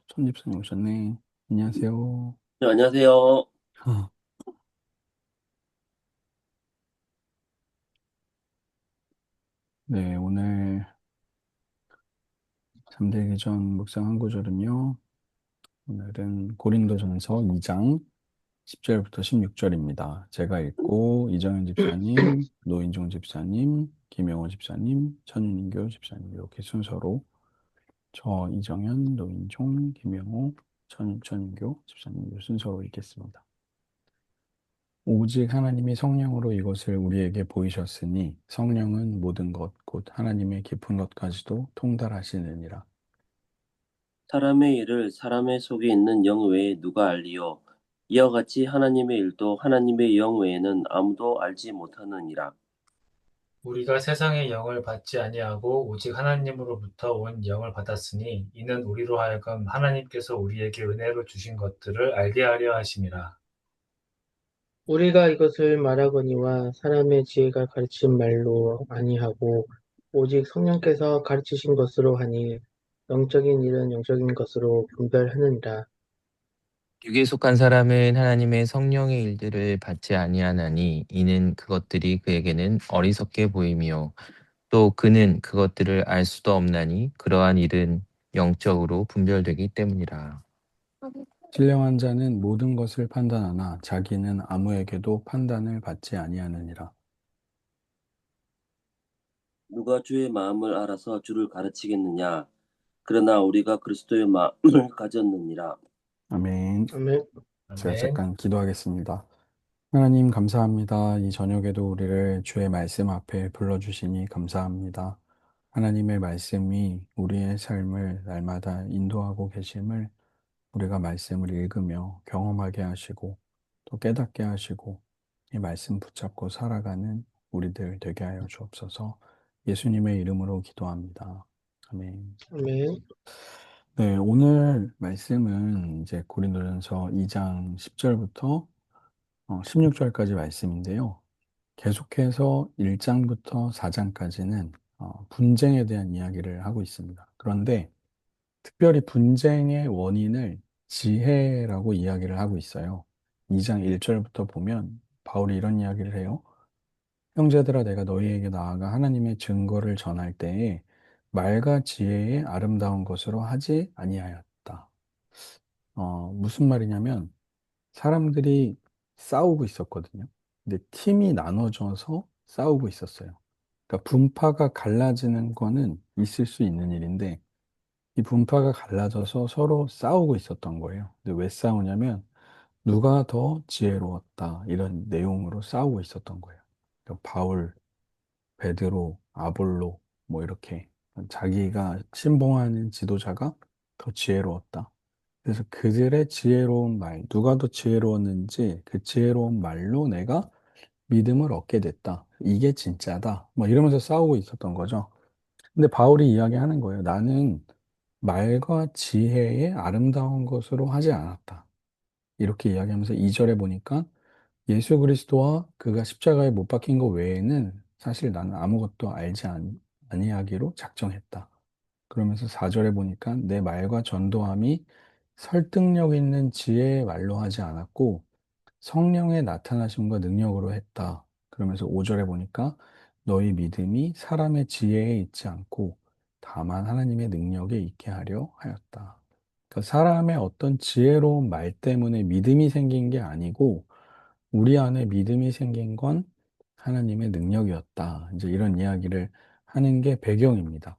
손집사님 오셨네. 안녕하세요. 네, 안녕하세요. 아, 네, 오늘 잠들기 전 묵상 한 구절은요. 오늘은 고린도전서 2장 10절부터 16절입니다. 제가 읽고 이정현 집사님, 노인종 집사님, 김영호 집사님, 천윤인교 집사님 이렇게 순서로 저 이정현, 노인종, 김영호, 천윤교 집사님 이 순서로 읽겠습니다. 오직 하나님이 성령으로 이것을 우리에게 보이셨으니 성령은 모든 것, 곧 하나님의 깊은 것까지도 통달하시느니라. 사람의 일을 사람의 속에 있는 영 외에 누가 알리요? 이와 같이 하나님의 일도 하나님의 영 외에는 아무도 알지 못하느니라. 우리가 세상의 영을 받지 아니하고 오직 하나님으로부터 온 영을 받았으니 이는 우리로 하여금 하나님께서 우리에게 은혜로 주신 것들을 알게 하려 하심이라. 우리가 이것을 말하거니와 사람의 지혜가 가르친 말로 아니하고 오직 성령께서 가르치신 것으로 하니 영적인 일은 영적인 것으로 분별하느니라. 육에 속한 사람은 하나님의 성령의 일들을 받지 아니하나니 이는 그것들이 그에게는 어리석게 보이며 또 그는 그것들을 알 수도 없나니 그러한 일은 영적으로 분별되기 때문이라. 신령한 자는 모든 것을 판단하나 자기는 아무에게도 판단을 받지 아니하느니라. 누가 주의 마음을 알아서 주를 가르치겠느냐? 그러나 우리가 그리스도의 마음을 가졌느니라. 아멘. 아멘. 제가 아멘. 잠깐 기도하겠습니다. 하나님 감사합니다. 이 저녁에도 우리를 주의 말씀 앞에 불러주시니 감사합니다. 하나님의 말씀이 우리의 삶을 날마다 인도하고 계심을 우리가 말씀을 읽으며 경험하게 하시고 또 깨닫게 하시고 이 말씀 붙잡고 살아가는 우리들 되게 하여 주옵소서. 예수님의 이름으로 기도합니다. 아멘. 아멘. 네, 오늘 말씀은 이제 고린도전서 2장 10절부터 16절까지 말씀인데요. 계속해서 1장부터 4장까지는 분쟁에 대한 이야기를 하고 있습니다. 그런데 특별히 분쟁의 원인을 지혜라고 이야기를 하고 있어요. 2장 1절부터 보면 바울이 이런 이야기를 해요. 형제들아 내가 너희에게 나아가 하나님의 증거를 전할 때에 말과 지혜의 아름다운 것으로 하지 아니하였다. 무슨 말이냐면 사람들이 싸우고 있었거든요. 근데 팀이 나눠져서 싸우고 있었어요. 그러니까 분파가 갈라지는 거는 있을 수 있는 일인데 이 분파가 갈라져서 서로 싸우고 있었던 거예요. 근데 왜 싸우냐면 누가 더 지혜로웠다 이런 내용으로 싸우고 있었던 거예요. 그러니까 바울, 베드로, 아볼로 뭐 이렇게 자기가 신봉하는 지도자가 더 지혜로웠다. 그래서 그들의 지혜로운 말, 누가 더 지혜로웠는지 그 지혜로운 말로 내가 믿음을 얻게 됐다. 이게 진짜다. 뭐 이러면서 싸우고 있었던 거죠. 근데 바울이 이야기하는 거예요. 나는 말과 지혜의 아름다운 것으로 하지 않았다. 이렇게 이야기하면서 2절에 보니까 예수 그리스도와 그가 십자가에 못 박힌 것 외에는 사실 나는 아무것도 아니하기로 작정했다. 그러면서 4절에 보니까 내 말과 전도함이 설득력 있는 지혜의 말로 하지 않았고 성령의 나타나심과 능력으로 했다. 그러면서 5절에 보니까 너희 믿음이 사람의 지혜에 있지 않고 다만 하나님의 능력에 있게 하려 하였다. 그러니까 사람의 어떤 지혜로운 말 때문에 믿음이 생긴 게 아니고 우리 안에 믿음이 생긴 건 하나님의 능력이었다. 이제 이런 이야기를 하는 게 배경입니다.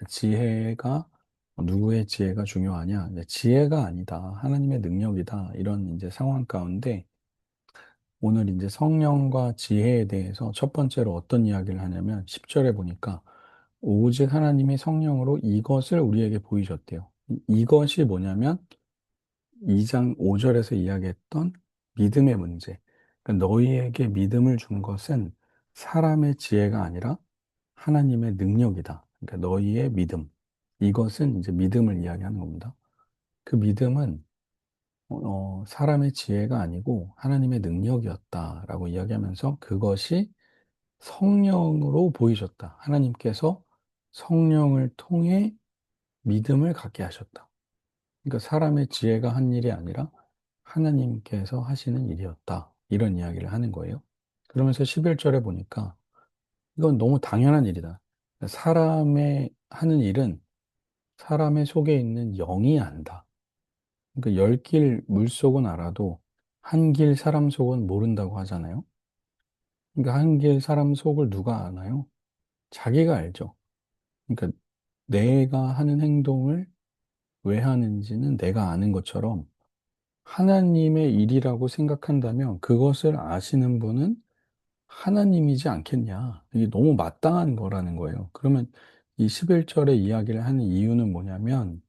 지혜가 누구의 지혜가 중요하냐? 이제 지혜가 아니다. 하나님의 능력이다. 이런 이제 상황 가운데 오늘 이제 성령과 지혜에 대해서 첫 번째로 어떤 이야기를 하냐면 10절에 보니까 오직 하나님이 성령으로 이것을 우리에게 보이셨대요. 이것이 뭐냐면 2장 5절에서 이야기했던 믿음의 문제. 그러니까 너희에게 믿음을 준 것은 사람의 지혜가 아니라 하나님의 능력이다. 그러니까 너희의 믿음. 이것은 이제 믿음을 이야기하는 겁니다. 그 믿음은 사람의 지혜가 아니고 하나님의 능력이었다라고 이야기하면서 그것이 성령으로 보이셨다. 하나님께서 성령을 통해 믿음을 갖게 하셨다. 그러니까 사람의 지혜가 한 일이 아니라 하나님께서 하시는 일이었다. 이런 이야기를 하는 거예요. 그러면서 11절에 보니까 이건 너무 당연한 일이다. 사람의 하는 일은 사람의 속에 있는 영이 안다. 그러니까 열 길 물속은 알아도 한 길 사람 속은 모른다고 하잖아요. 그러니까 한 길 사람 속을 누가 아나요? 자기가 알죠. 그러니까 내가 하는 행동을 왜 하는지는 내가 아는 것처럼 하나님의 일이라고 생각한다면 그것을 아시는 분은 하나님이지 않겠냐. 이게 너무 마땅한 거라는 거예요. 그러면 이 11절의 이야기를 하는 이유는 뭐냐면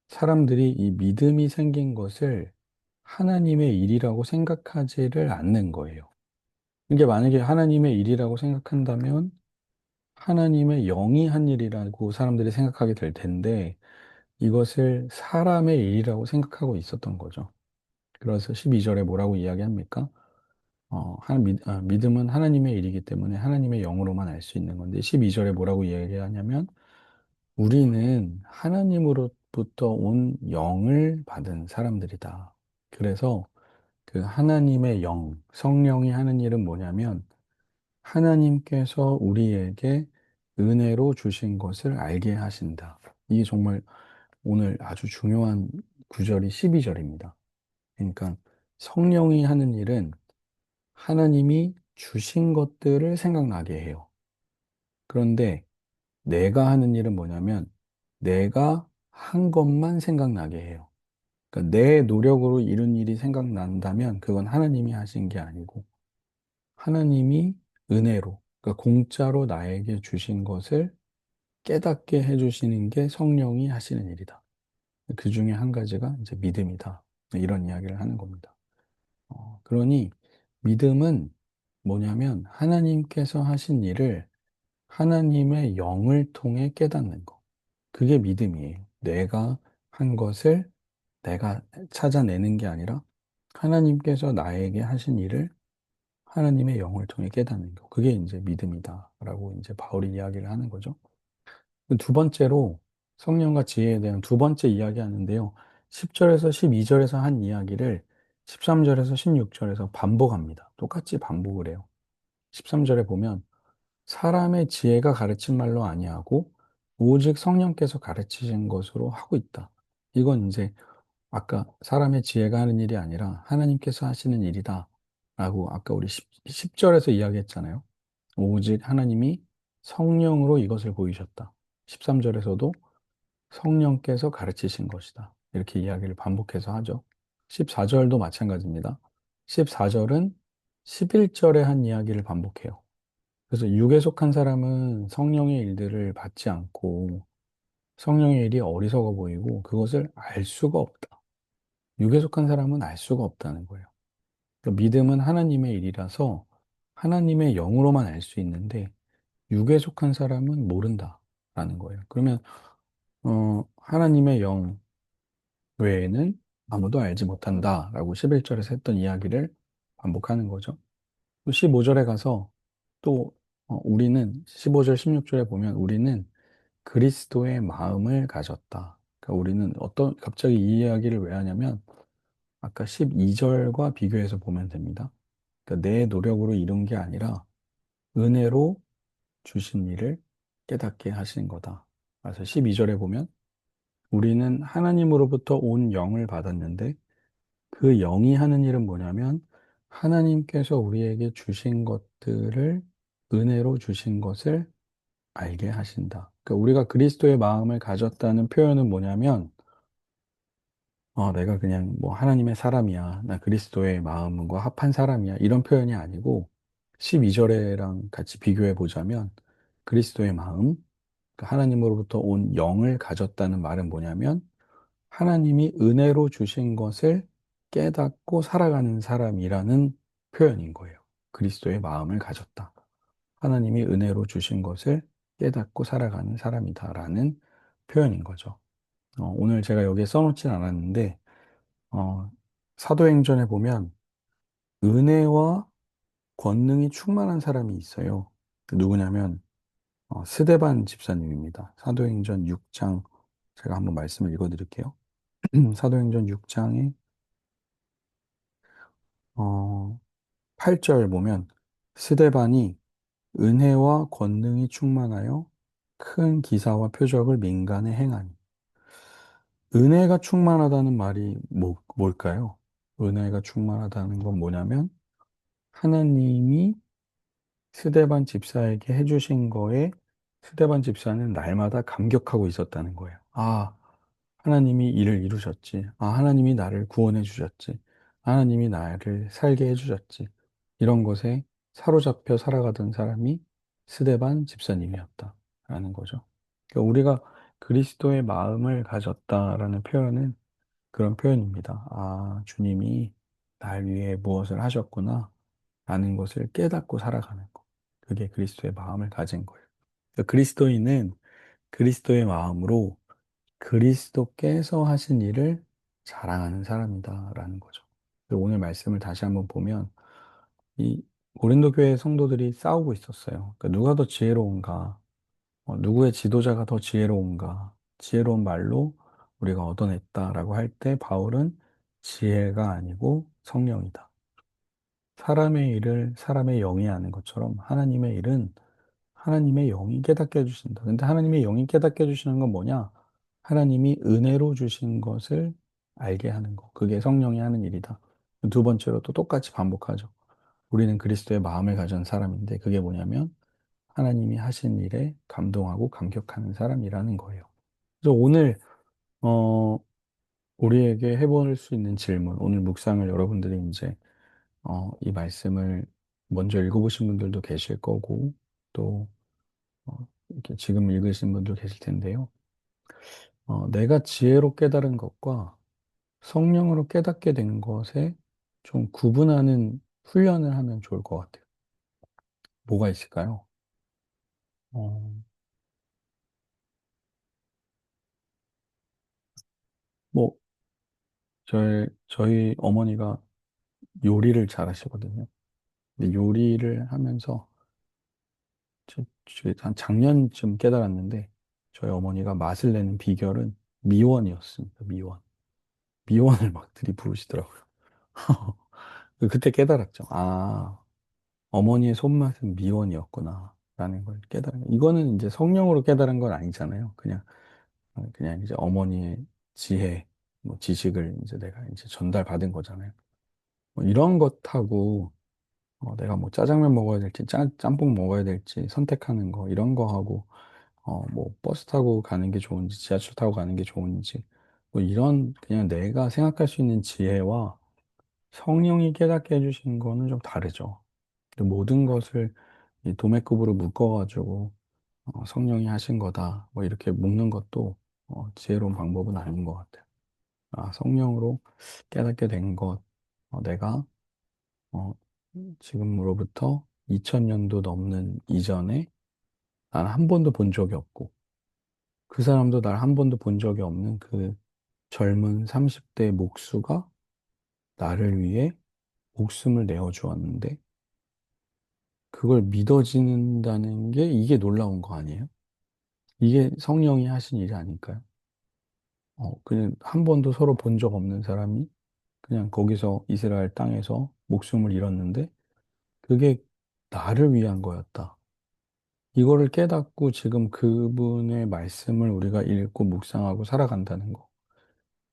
사람들이 이 믿음이 생긴 것을 하나님의 일이라고 생각하지를 않는 거예요. 이게 만약에 하나님의 일이라고 생각한다면 하나님의 영이 한 일이라고 사람들이 생각하게 될 텐데 이것을 사람의 일이라고 생각하고 있었던 거죠. 그래서 12절에 뭐라고 이야기합니까? 믿음은 하나님의 일이기 때문에 하나님의 영으로만 알 수 있는 건데 12절에 뭐라고 이야기하냐면 우리는 하나님으로부터 온 영을 받은 사람들이다. 그래서 그 하나님의 영, 성령이 하는 일은 뭐냐면 하나님께서 우리에게 은혜로 주신 것을 알게 하신다. 이게 정말 오늘 아주 중요한 구절이 12절입니다. 그러니까 성령이 하는 일은 하나님이 주신 것들을 생각나게 해요. 그런데 내가 하는 일은 뭐냐면 내가 한 것만 생각나게 해요. 그러니까 내 노력으로 이룬 일이 생각난다면 그건 하나님이 하신 게 아니고 하나님이 은혜로, 그러니까 공짜로 나에게 주신 것을 깨닫게 해주시는 게 성령이 하시는 일이다. 그 중에 한 가지가 이제 믿음이다. 이런 이야기를 하는 겁니다. 그러니 믿음은 뭐냐면 하나님께서 하신 일을 하나님의 영을 통해 깨닫는 거. 그게 믿음이에요. 내가 한 것을 내가 찾아내는 게 아니라 하나님께서 나에게 하신 일을 하나님의 영을 통해 깨닫는 거. 그게 이제 믿음이다라고 이제 바울이 이야기를 하는 거죠. 두 번째로 성령과 지혜에 대한 두 번째 이야기 하는데요. 10절에서 12절에서 한 이야기를 13절에서 16절에서 반복합니다. 똑같이 반복을 해요. 13절에 보면 사람의 지혜가 가르친 말로 아니하고 오직 성령께서 가르치신 것으로 하고 있다. 이건 이제 아까 사람의 지혜가 하는 일이 아니라 하나님께서 하시는 일이다. 라고 아까 우리 10절에서 이야기했잖아요. 오직 하나님이 성령으로 이것을 보이셨다. 13절에서도 성령께서 가르치신 것이다. 이렇게 이야기를 반복해서 하죠. 14절도 마찬가지입니다. 14절은 11절에 한 이야기를 반복해요. 그래서 육에 속한 사람은 성령의 일들을 받지 않고 성령의 일이 어리석어 보이고 그것을 알 수가 없다. 육에 속한 사람은 알 수가 없다는 거예요. 그러니까 믿음은 하나님의 일이라서 하나님의 영으로만 알 수 있는데 육에 속한 사람은 모른다라는 거예요. 그러면 하나님의 영 외에는 아무도 알지 못한다라고 11절에서 했던 이야기를 반복하는 거죠. 또 15절에 가서 또 우리는 15절, 16절에 보면 우리는 그리스도의 마음을 가졌다. 그러니까 우리는 갑자기 이 이야기를 왜 하냐면 아까 12절과 비교해서 보면 됩니다. 그러니까 내 노력으로 이룬 게 아니라 은혜로 주신 일을 깨닫게 하시는 거다. 그래서 12절에 보면 우리는 하나님으로부터 온 영을 받았는데 그 영이 하는 일은 뭐냐면 하나님께서 우리에게 주신 것들을 은혜로 주신 것을 알게 하신다. 그러니까 우리가 그리스도의 마음을 가졌다는 표현은 뭐냐면 내가 그냥 뭐 하나님의 사람이야. 나 그리스도의 마음과 합한 사람이야. 이런 표현이 아니고 12절에랑 같이 비교해 보자면 그리스도의 마음, 그러니까 하나님으로부터 온 영을 가졌다는 말은 뭐냐면 하나님이 은혜로 주신 것을 깨닫고 살아가는 사람이라는 표현인 거예요. 그리스도의 마음을 가졌다. 하나님이 은혜로 주신 것을 깨닫고 살아가는 사람이다라는 표현인 거죠. 오늘 제가 여기에 써놓진 않았는데, 사도행전에 보면 은혜와 권능이 충만한 사람이 있어요. 누구냐면, 스데반 집사님입니다. 사도행전 6장, 제가 한번 말씀을 읽어드릴게요. 사도행전 6장에 8절 보면 스데반이 은혜와 권능이 충만하여 큰 기사와 표적을 민간에 행하니. 은혜가 충만하다는 말이 뭘까요? 은혜가 충만하다는 건 뭐냐면 하나님이 스데반 집사에게 해주신 거에 스데반 집사는 날마다 감격하고 있었다는 거예요. 아, 하나님이 이를 이루셨지. 아, 하나님이 나를 구원해 주셨지. 하나님이 나를 살게 해 주셨지. 이런 것에 사로잡혀 살아가던 사람이 스데반 집사님이었다. 라는 거죠. 그러니까 우리가 그리스도의 마음을 가졌다라는 표현은 그런 표현입니다. 아, 주님이 날 위해 무엇을 하셨구나. 라는 것을 깨닫고 살아가는 것. 그게 그리스도의 마음을 가진 거예요. 그러니까 그리스도인은 그리스도의 마음으로 그리스도께서 하신 일을 자랑하는 사람이다라는 거죠. 그리고 오늘 말씀을 다시 한번 보면 이 고린도 교회 성도들이 싸우고 있었어요. 그러니까 누가 더 지혜로운가? 누구의 지도자가 더 지혜로운가? 지혜로운 말로 우리가 얻어냈다라고 할 때 바울은 지혜가 아니고 성령이다. 사람의 일을 사람의 영이 하는 것처럼 하나님의 일은 하나님의 영이 깨닫게 해주신다. 근데 하나님의 영이 깨닫게 해주시는 건 뭐냐? 하나님이 은혜로 주신 것을 알게 하는 거. 그게 성령이 하는 일이다. 두 번째로 또 똑같이 반복하죠. 우리는 그리스도의 마음을 가진 사람인데 그게 뭐냐면 하나님이 하신 일에 감동하고 감격하는 사람이라는 거예요. 그래서 오늘 어, 우리에게 해볼 수 있는 질문, 오늘 묵상을 여러분들이 이제 이 말씀을 먼저 읽어보신 분들도 계실 거고 또 이렇게 지금 읽으신 분도 계실 텐데요. 내가 지혜로 깨달은 것과 성령으로 깨닫게 된 것에 좀 구분하는 훈련을 하면 좋을 것 같아요. 뭐가 있을까요? 어, 뭐, 저희 어머니가 요리를 잘 하시거든요. 근데 요리를 하면서 한 작년쯤 깨달았는데 저희 어머니가 맛을 내는 비결은 미원이었습니다. 미원. 미원을 막 들이부으시더라고요. 그때 깨달았죠. 아, 어머니의 손맛은 미원이었구나. 라는 걸 깨달은. 이거는 이제 성령으로 깨달은 건 아니잖아요. 그냥 이제 어머니의 지혜, 뭐 지식을 이제 내가 이제 전달받은 거잖아요. 뭐 이런 것하고 내가 뭐 짜장면 먹어야 될지 짬뽕 먹어야 될지 선택하는 거 이런 거 하고 뭐 버스 타고 가는 게 좋은지 지하철 타고 가는 게 좋은지 뭐 이런 그냥 내가 생각할 수 있는 지혜와 성령이 깨닫게 해주신 거는 좀 다르죠. 모든 것을 이 도매급으로 묶어가지고 성령이 하신 거다 뭐 이렇게 묶는 것도 지혜로운 방법은 아닌 것 같아요. 아, 성령으로 깨닫게 된 것, 내가 어, 지금으로부터 2000년도 넘는 이전에 난 한 번도 본 적이 없고 그 사람도 날 한 번도 본 적이 없는 그 젊은 30대 목수가 나를 위해 목숨을 내어 주었는데 그걸 믿어진다는 게 이게 놀라운 거 아니에요? 이게 성령이 하신 일이 아닐까요? 그냥 한 번도 서로 본 적 없는 사람이 그냥 거기서 이스라엘 땅에서 목숨을 잃었는데 그게 나를 위한 거였다. 이거를 깨닫고 지금 그분의 말씀을 우리가 읽고 묵상하고 살아간다는 거.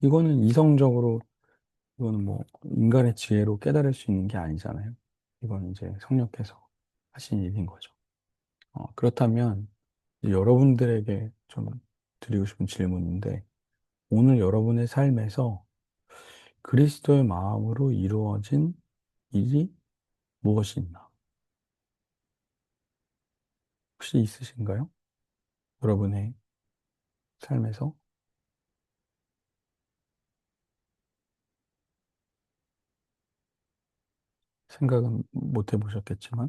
이거는 이성적으로, 이거는 뭐 인간의 지혜로 깨달을 수 있는 게 아니잖아요. 이건 이제 성령께서 하신 일인 거죠. 그렇다면 여러분들에게 좀 드리고 싶은 질문인데, 오늘 여러분의 삶에서 그리스도의 마음으로 이루어진 일이 무엇이 있나? 혹시 있으신가요? 여러분의 삶에서 생각은 못 해보셨겠지만,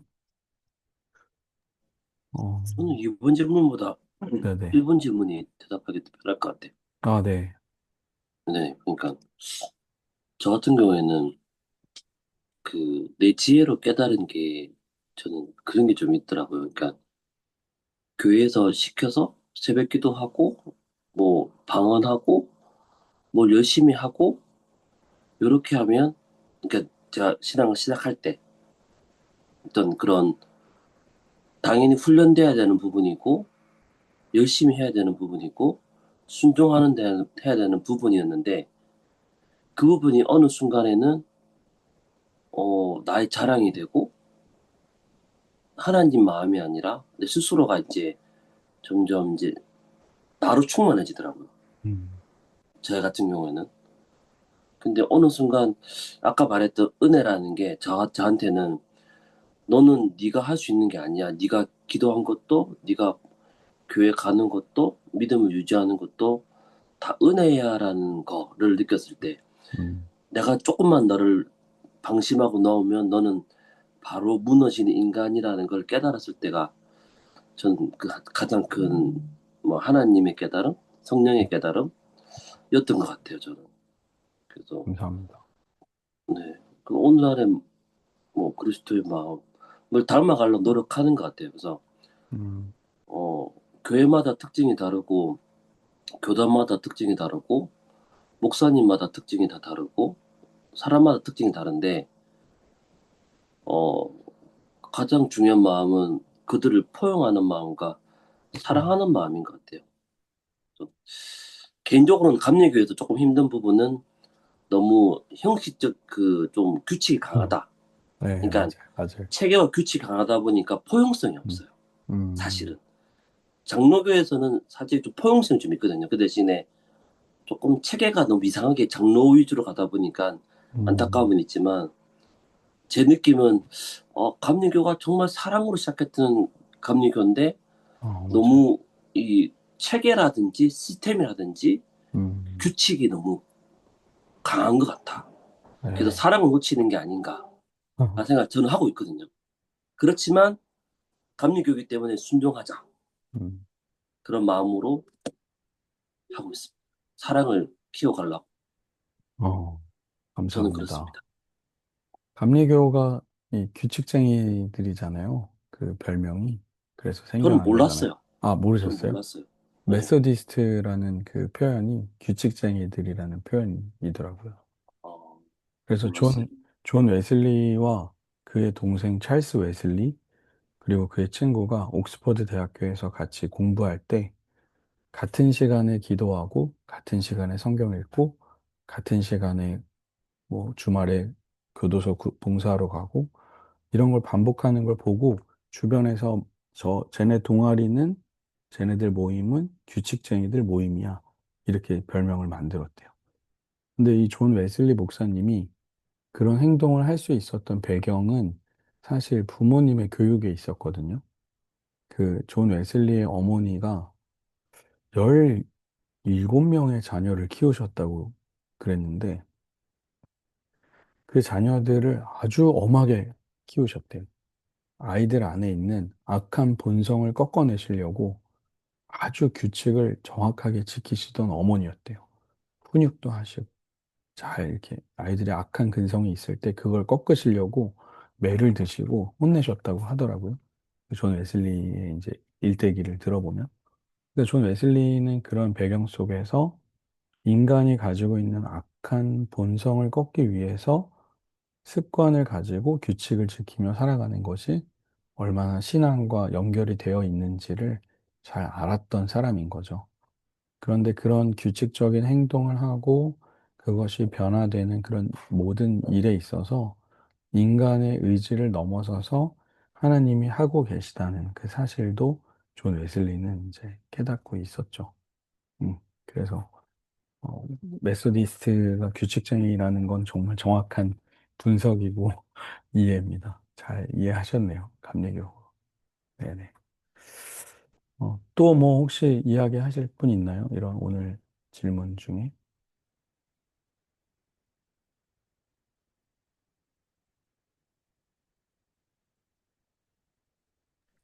어, 저는 2번 질문보다 네네. 1번 질문이 대답하기 더 편할 것 같아요. 아, 네. 네, 그러니까 저 같은 경우에는 그 내 지혜로 깨달은 게 저는 그런 게 좀 있더라고요. 그러니까 교회에서 시켜서 새벽 기도하고 뭐 방언하고 뭘 열심히 하고 이렇게 하면 그러니까 제가 신앙을 시작할 때 어떤 그런 당연히 훈련돼야 되는 부분이고 열심히 해야 되는 부분이고 순종하는 데 해야 되는 부분이었는데 그 부분이 어느 순간에는 나의 자랑이 되고 하나님 마음이 아니라 내 스스로가 이제 점점 이제 나로 충만해지더라고요. 음, 저 같은 경우에는. 근데 어느 순간 아까 말했던 은혜라는 게 저한테는 너는 네가 할 수 있는 게 아니야. 네가 기도한 것도 네가 교회 가는 것도 믿음을 유지하는 것도 다 은혜야라는 거를 느꼈을 때 음, 내가 조금만 너를 방심하고 넣으면 너는 바로 무너지는 인간이라는 걸 깨달았을 때가 전 그 가장 큰 뭐 하나님의 깨달음, 성령의 깨달음이었던 것 같아요, 저는. 그래서 감사합니다. 네, 그 오늘날의 뭐 그리스도의 마음을 닮아가려고 노력하는 것 같아요. 그래서 음, 어, 교회마다 특징이 다르고 교단마다 특징이 다르고 목사님마다 특징이 다 다르고 사람마다 특징이 다른데 어, 가장 중요한 마음은 그들을 포용하는 마음과 음, 사랑하는 마음인 것 같아요. 좀 개인적으로는 감리교에서 조금 힘든 부분은 너무 형식적 그 좀 규칙이 음. 강하다. 네, 맞아요, 그러니까 맞아요. 체계와 규칙이 강하다 보니까 포용성이 음, 없어요. 음, 사실은. 장로교에서는 사실 좀 포용성이 좀 있거든요. 그 대신에 조금 체계가 너무 이상하게 장로 위주로 가다 보니까 음, 안타까움은 있지만 제 느낌은 감리교가 정말 사랑으로 시작했던 감리교인데 맞아요. 너무 이 체계라든지 시스템이라든지 음, 규칙이 너무 강한 것 같아. 그래서 네. 사랑을 놓치는 게 아닌가 라는 생각 저는 하고 있거든요. 그렇지만 감리교이기 때문에 순종하자 음, 그런 마음으로 하고 있습니다. 사랑을 키워가려고 어, 저는 감사합니다. 그렇습니다. 감리교가 이 규칙쟁이들이잖아요. 그 별명이. 그래서 저는 생겨난 거잖아요. 몰랐어요. 아, 저는 모르셨어요? 몰랐어요. 네. 메소디스트라는 그 표현이 규칙쟁이들이라는 표현이더라고요. 어, 그래서 몰랐어요. 존 웨슬리와 그의 동생 찰스 웨슬리, 그리고 그의 친구가 옥스퍼드 대학교에서 같이 공부할 때 같은 시간에 기도하고, 같은 시간에 성경 읽고, 같은 시간에 뭐 주말에 교도소 봉사하러 가고, 이런 걸 반복하는 걸 보고 주변에서 쟤네 동아리는 쟤네들 모임은 규칙쟁이들 모임이야. 이렇게 별명을 만들었대요. 근데 이 존 웨슬리 목사님이 그런 행동을 할 수 있었던 배경은 사실 부모님의 교육에 있었거든요. 그 존 웨슬리의 어머니가 17명의 자녀를 키우셨다고 그랬는데 그 자녀들을 아주 엄하게 키우셨대요. 아이들 안에 있는 악한 본성을 꺾어내시려고 아주 규칙을 정확하게 지키시던 어머니였대요. 훈육도 하시고, 잘 이렇게 아이들의 악한 근성이 있을 때 그걸 꺾으시려고 매를 드시고 혼내셨다고 하더라고요. 존 웨슬리의 이제 일대기를 들어보면. 근데 존 웨슬리는 그런 배경 속에서 인간이 가지고 있는 악한 본성을 꺾기 위해서 습관을 가지고 규칙을 지키며 살아가는 것이 얼마나 신앙과 연결이 되어 있는지를 잘 알았던 사람인 거죠. 그런데 그런 규칙적인 행동을 하고 그것이 변화되는 그런 모든 일에 있어서 인간의 의지를 넘어서서 하나님이 하고 계시다는 그 사실도 존 웨슬리는 이제 깨닫고 있었죠. 음, 그래서 어, 메소디스트가 규칙쟁이라는 건 정말 정확한 분석이고 이해입니다. 잘 이해하셨네요. 감리교. 네네. 또 뭐 혹시 이야기하실 분 있나요? 이런 오늘 질문 중에.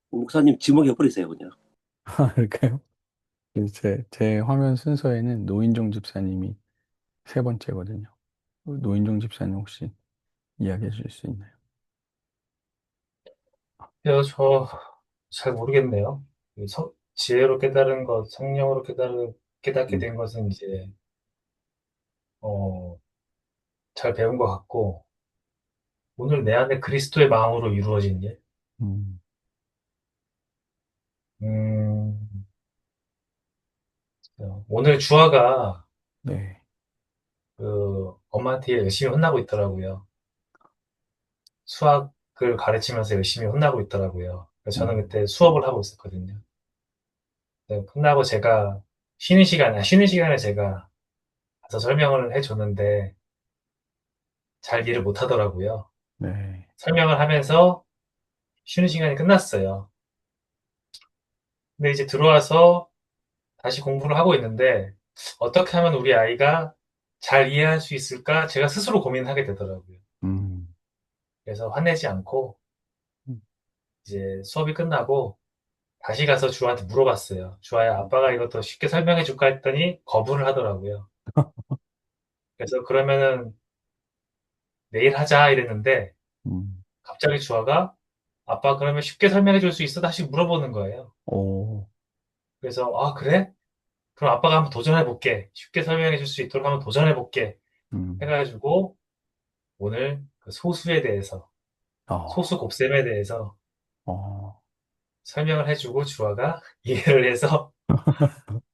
목사님 지목해버리세요, 그냥. 아, 그럴까요? 제 화면 순서에는 노인종 집사님이 세 번째거든요. 노인종 집사님 혹시 이야기해 주실 수 있나요? 저 잘 모르겠네요. 지혜로 깨달은 것, 성령으로 깨닫게 음, 된 것은 이제 어, 잘 배운 것 같고, 오늘 내 안에 그리스도의 마음으로 이루어진 일. 음, 음, 오늘 주아가 네. 엄마한테 열심히 혼나고 있더라고요. 수학을 가르치면서 열심히 혼나고 있더라고요. 그래서 저는 음, 그때 수업을 하고 있었거든요. 네, 끝나고 제가 쉬는 시간에 제가 가서 설명을 해줬는데 잘 이해를 못 하더라고요. 네. 설명을 하면서 쉬는 시간이 끝났어요. 근데 이제 들어와서 다시 공부를 하고 있는데 어떻게 하면 우리 아이가 잘 이해할 수 있을까? 제가 스스로 고민하게 되더라고요. 음, 그래서 화내지 않고 음, 이제 수업이 끝나고 다시 가서 주아한테 물어봤어요. 주아야, 아빠가 이거 더 쉽게 설명해 줄까 했더니 거부를 하더라고요. 그래서 그러면은 내일 하자 이랬는데 음, 갑자기 주아가 아빠 그러면 쉽게 설명해 줄 수 있어? 다시 물어보는 거예요. 오, 그래서 아, 그래? 그럼 아빠가 한번 도전해 볼게. 쉽게 설명해 줄 수 있도록 한번 도전해 볼게. 음, 해가지고 오늘 그 소수에 대해서 어, 소수 곱셈에 대해서 어, 설명을 해주고 주아가 이해를 해서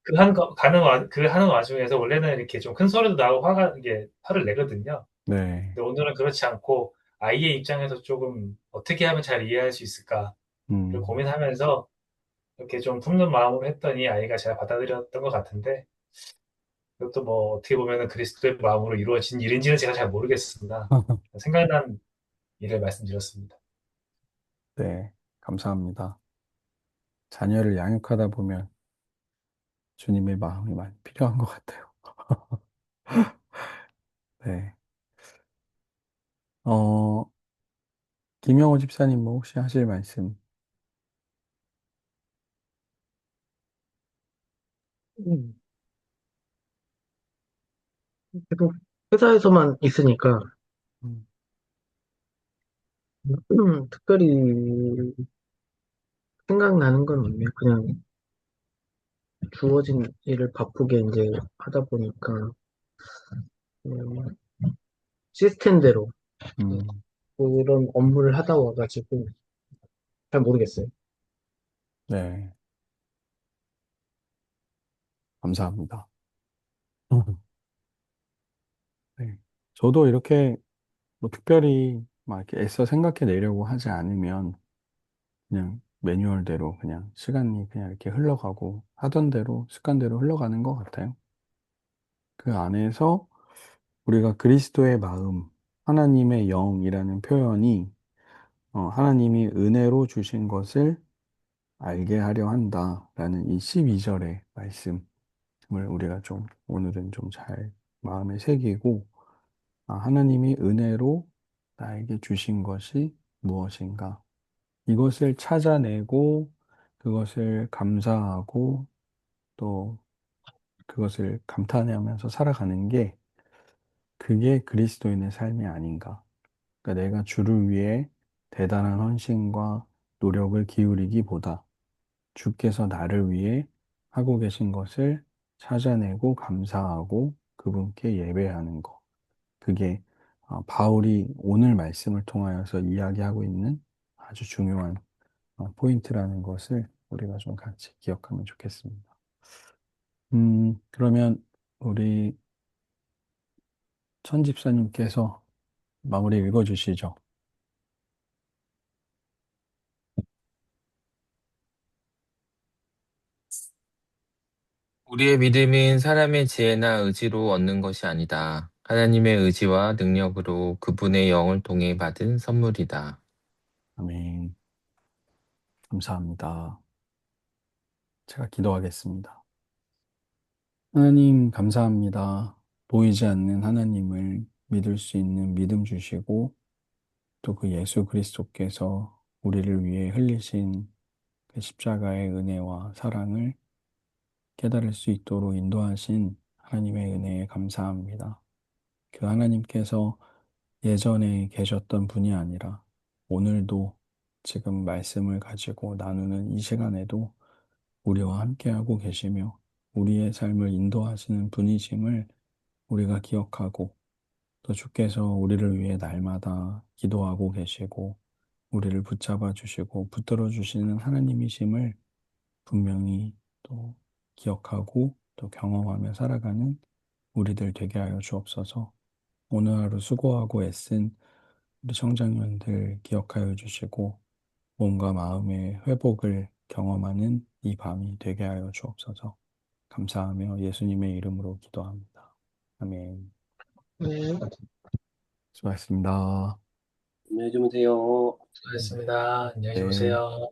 그 하는 와중에서 원래는 이렇게 좀 큰 소리도 나고 이게 화를 내거든요. 네. 근데 오늘은 그렇지 않고 아이의 입장에서 조금 어떻게 하면 잘 이해할 수 있을까를 음, 고민하면서 이렇게 좀 품는 마음으로 했더니 아이가 잘 받아들였던 것 같은데 이것도 뭐 어떻게 보면은 그리스도의 마음으로 이루어진 일인지는 제가 잘 모르겠습니다. 생각난 일을 말씀드렸습니다. 네. 감사합니다. 자녀를 양육하다 보면 주님의 마음이 많이 필요한 것 같아요. 네. 어, 김영호 집사님 뭐 혹시 하실 말씀? 음, 계속 회사에서만 있으니까 음, 특별히 생각나는 건 없네요. 그냥 주어진 일을 바쁘게 이제 하다 보니까 그냥 시스템대로 음, 그런 업무를 하다 와가지고 잘 모르겠어요. 네. 감사합니다. 네. 저도 이렇게 뭐 특별히 막 이렇게 애써 생각해 내려고 하지 않으면 그냥 매뉴얼대로 그냥 시간이 그냥 이렇게 흘러가고 하던 대로 습관대로 흘러가는 것 같아요. 그 안에서 우리가 그리스도의 마음, 하나님의 영이라는 표현이 하나님이 은혜로 주신 것을 알게 하려 한다라는 이 12절의 말씀을 우리가 좀 오늘은 좀 잘 마음에 새기고 하나님이 은혜로 나에게 주신 것이 무엇인가? 이것을 찾아내고 그것을 감사하고 또 그것을 감탄하면서 살아가는 게 그게 그리스도인의 삶이 아닌가. 그러니까 내가 주를 위해 대단한 헌신과 노력을 기울이기보다 주께서 나를 위해 하고 계신 것을 찾아내고 감사하고 그분께 예배하는 것. 그게 바울이 오늘 말씀을 통하여서 이야기하고 있는 아주 중요한 포인트라는 것을 우리가 좀 같이 기억하면 좋겠습니다. 그러면 우리 천 집사님께서 마무리 읽어주시죠. 우리의 믿음은 사람의 지혜나 의지로 얻는 것이 아니다. 하나님의 의지와 능력으로 그분의 영을 통해 받은 선물이다. 아멘. 감사합니다. 제가 기도하겠습니다. 하나님, 감사합니다. 보이지 않는 하나님을 믿을 수 있는 믿음 주시고, 또 그 예수 그리스도께서 우리를 위해 흘리신 그 십자가의 은혜와 사랑을 깨달을 수 있도록 인도하신 하나님의 은혜에 감사합니다. 그 하나님께서 예전에 계셨던 분이 아니라 오늘도 지금 말씀을 가지고 나누는 이 시간에도 우리와 함께하고 계시며 우리의 삶을 인도하시는 분이심을 우리가 기억하고 또 주께서 우리를 위해 날마다 기도하고 계시고 우리를 붙잡아 주시고 붙들어 주시는 하나님이심을 분명히 또 기억하고 또 경험하며 살아가는 우리들 되게 하여 주옵소서. 오늘 하루 수고하고 애쓴 우리 청장년들 기억하여 주시고 몸과 마음의 회복을 경험하는 이 밤이 되게 하여 주옵소서. 감사하며 예수님의 이름으로 기도합니다. 아멘. 네. 수고하셨습니다. 안녕히 주무세요. 수고하셨습니다. 안녕히 네. 주무세요.